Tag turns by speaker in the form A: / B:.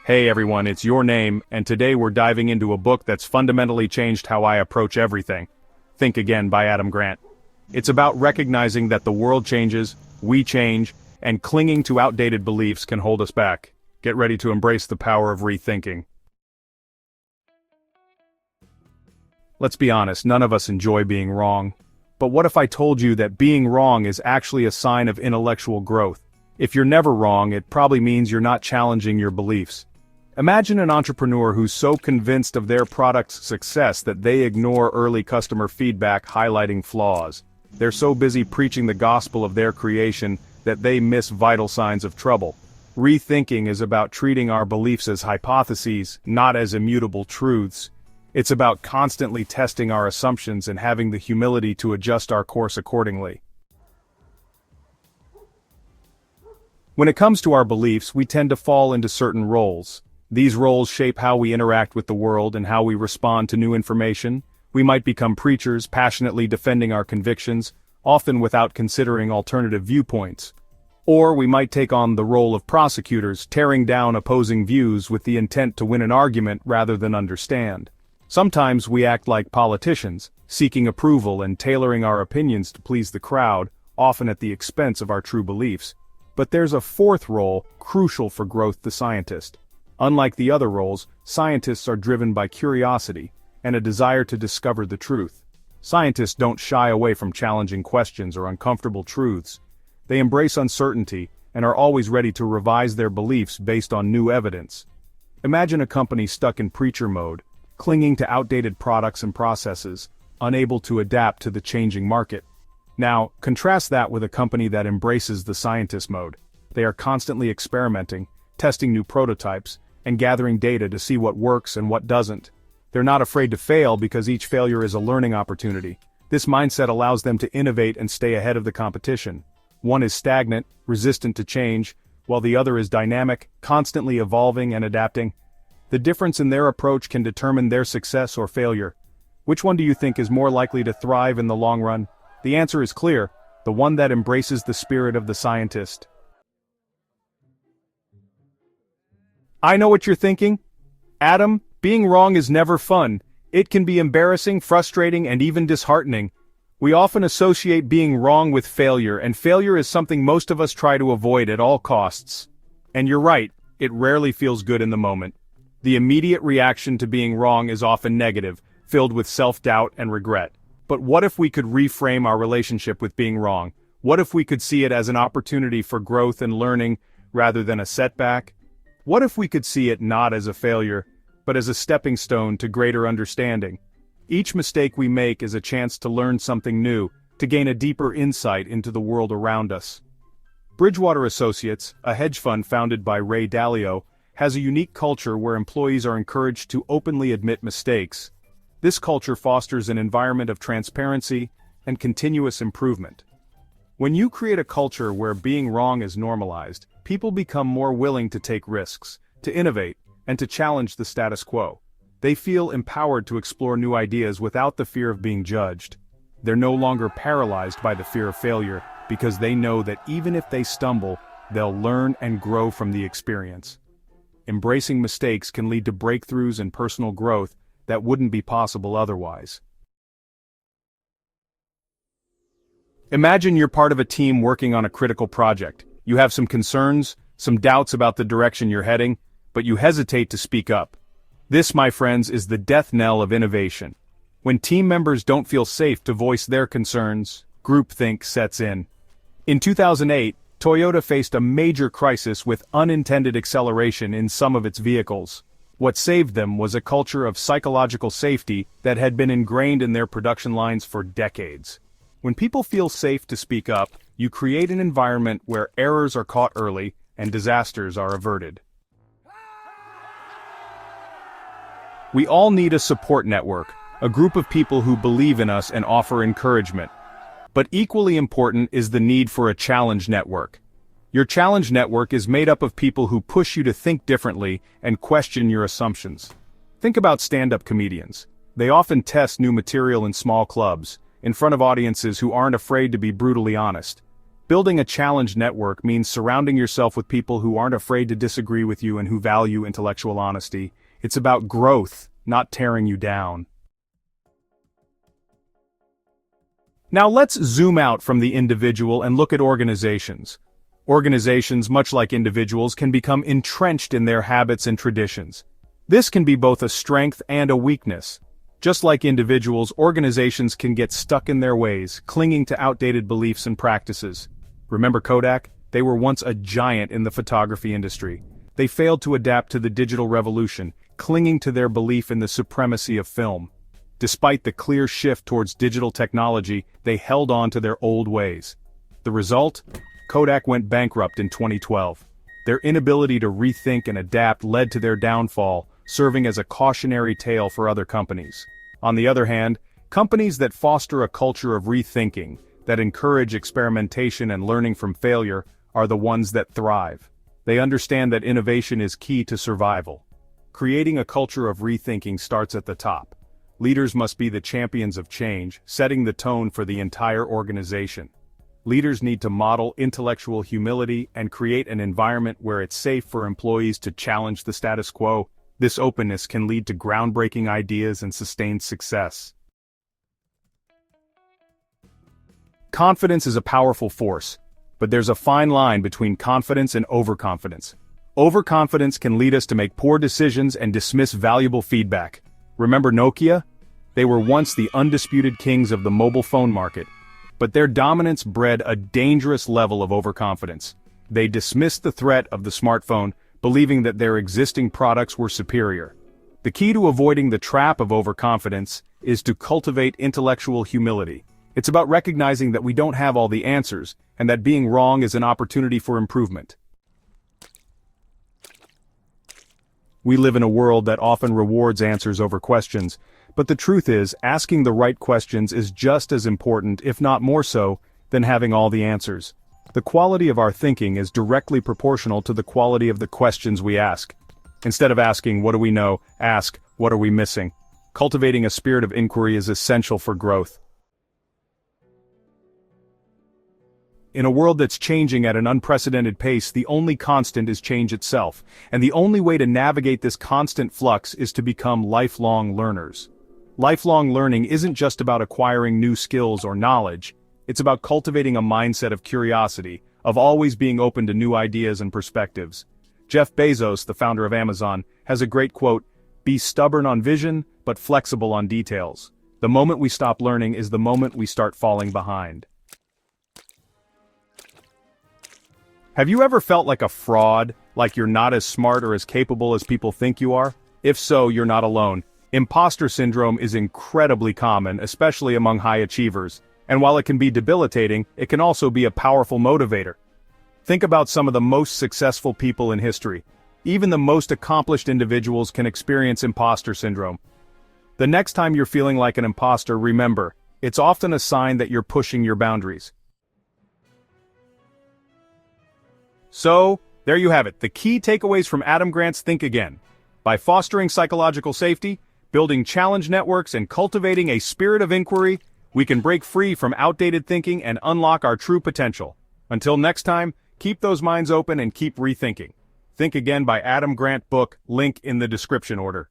A: Hey everyone, it's Your Name, and today we're diving into a book that's fundamentally changed how I approach everything. Think Again by Adam Grant. It's about recognizing that the world changes, we change, and clinging to outdated beliefs can hold us back. Get ready to embrace the power of rethinking. Let's be honest, none of us enjoy being wrong. But what if I told you that being wrong is actually a sign of intellectual growth? If you're never wrong, it probably means you're not challenging your beliefs. Imagine an entrepreneur who's so convinced of their product's success that they ignore early customer feedback highlighting flaws. They're so busy preaching the gospel of their creation that they miss vital signs of trouble. Rethinking is about treating our beliefs as hypotheses, not as immutable truths. It's about constantly testing our assumptions and having the humility to adjust our course accordingly. When it comes to our beliefs, we tend to fall into certain roles. These roles shape how we interact with the world and how we respond to new information. We might become preachers, passionately defending our convictions, often without considering alternative viewpoints. Or we might take on the role of prosecutors, tearing down opposing views with the intent to win an argument rather than understand. Sometimes we act like politicians, seeking approval and tailoring our opinions to please the crowd, often at the expense of our true beliefs. But there's a fourth role, crucial for growth: the scientist. Unlike the other roles, scientists are driven by curiosity and a desire to discover the truth. Scientists don't shy away from challenging questions or uncomfortable truths. They embrace uncertainty and are always ready to revise their beliefs based on new evidence. Imagine a company stuck in preacher mode, clinging to outdated products and processes, unable to adapt to the changing market. Now, contrast that with a company that embraces the scientist mode. They are constantly experimenting, testing new prototypes, and gathering data to see what works and what doesn't. They're not afraid to fail because each failure is a learning opportunity. This mindset allows them to innovate and stay ahead of the competition. One is stagnant, resistant to change, while the other is dynamic, constantly evolving and adapting. The difference in their approach can determine their success or failure. Which one do you think is more likely to thrive in the long run? The answer is clear: the one that embraces the spirit of the scientist. I know what you're thinking. Adam, being wrong is never fun. It can be embarrassing, frustrating, and even disheartening. We often associate being wrong with failure, and failure is something most of us try to avoid at all costs. And you're right, it rarely feels good in the moment. The immediate reaction to being wrong is often negative, filled with self-doubt and regret. But what if we could reframe our relationship with being wrong? What if we could see it as an opportunity for growth and learning rather than a setback? What if we could see it not as a failure, but as a stepping stone to greater understanding? Each mistake we make is a chance to learn something new, to gain a deeper insight into the world around us. Bridgewater Associates, a hedge fund founded by Ray Dalio, has a unique culture where employees are encouraged to openly admit mistakes. This culture fosters an environment of transparency and continuous improvement. When you create a culture where being wrong is normalized, people become more willing to take risks, to innovate, and to challenge the status quo. They feel empowered to explore new ideas without the fear of being judged. They're no longer paralyzed by the fear of failure, because they know that even if they stumble, they'll learn and grow from the experience. Embracing mistakes can lead to breakthroughs and personal growth that wouldn't be possible otherwise. Imagine you're part of a team working on a critical project. You have some concerns, some doubts about the direction you're heading, but you hesitate to speak up. This, my friends, is the death knell of innovation. When team members don't feel safe to voice their concerns, groupthink sets in. In 2008, Toyota faced a major crisis with unintended acceleration in some of its vehicles. What saved them was a culture of psychological safety that had been ingrained in their production lines for decades. When people feel safe to speak up, you create an environment where errors are caught early and disasters are averted. We all need a support network, a group of people who believe in us and offer encouragement. But equally important is the need for a challenge network. Your challenge network is made up of people who push you to think differently and question your assumptions. Think about stand-up comedians. They often test new material in small clubs, in front of audiences who aren't afraid to be brutally honest. Building a challenge network means surrounding yourself with people who aren't afraid to disagree with you and who value intellectual honesty. It's about growth, not tearing you down. Now let's zoom out from the individual and look at organizations. Organizations, much like individuals, can become entrenched in their habits and traditions. This can be both a strength and a weakness. Just like individuals, organizations can get stuck in their ways, clinging to outdated beliefs and practices. Remember Kodak? They were once a giant in the photography industry. They failed to adapt to the digital revolution, clinging to their belief in the supremacy of film. Despite the clear shift towards digital technology, they held on to their old ways. The result? Kodak went bankrupt in 2012. Their inability to rethink and adapt led to their downfall, serving as a cautionary tale for other companies. On the other hand, companies that foster a culture of rethinking, that encourage experimentation and learning from failure, are the ones that thrive. They understand that innovation is key to survival. Creating a culture of rethinking starts at the top. Leaders must be the champions of change, setting the tone for the entire organization. Leaders need to model intellectual humility and create an environment where it's safe for employees to challenge the status quo. This openness can lead to groundbreaking ideas and sustained success. Confidence is a powerful force, but there's a fine line between confidence and overconfidence. Overconfidence can lead us to make poor decisions and dismiss valuable feedback. Remember Nokia? They were once the undisputed kings of the mobile phone market, but their dominance bred a dangerous level of overconfidence. They dismissed the threat of the smartphone, believing that their existing products were superior. The key to avoiding the trap of overconfidence is to cultivate intellectual humility. It's about recognizing that we don't have all the answers, and that being wrong is an opportunity for improvement. We live in a world that often rewards answers over questions, but the truth is, asking the right questions is just as important, if not more so, than having all the answers. The quality of our thinking is directly proportional to the quality of the questions we ask. Instead of asking, "What do we know?" ask, "What are we missing?" Cultivating a spirit of inquiry is essential for growth. In a world that's changing at an unprecedented pace, the only constant is change itself, and the only way to navigate this constant flux is to become lifelong learners. Lifelong learning isn't just about acquiring new skills or knowledge, it's about cultivating a mindset of curiosity, of always being open to new ideas and perspectives. Jeff Bezos, the founder of Amazon, has a great quote, "Be stubborn on vision, but flexible on details. The moment we stop learning is the moment we start falling behind." Have you ever felt like a fraud, like you're not as smart or as capable as people think you are? If so, you're not alone. Imposter syndrome is incredibly common, especially among high achievers, and while it can be debilitating, it can also be a powerful motivator. Think about some of the most successful people in history. Even the most accomplished individuals can experience imposter syndrome. The next time you're feeling like an imposter, remember, it's often a sign that you're pushing your boundaries. So, there you have it, the key takeaways from Adam Grant's Think Again. By fostering psychological safety, building challenge networks, and cultivating a spirit of inquiry, we can break free from outdated thinking and unlock our true potential. Until next time, keep those minds open and keep rethinking. Think Again by Adam Grant book, link in the description order.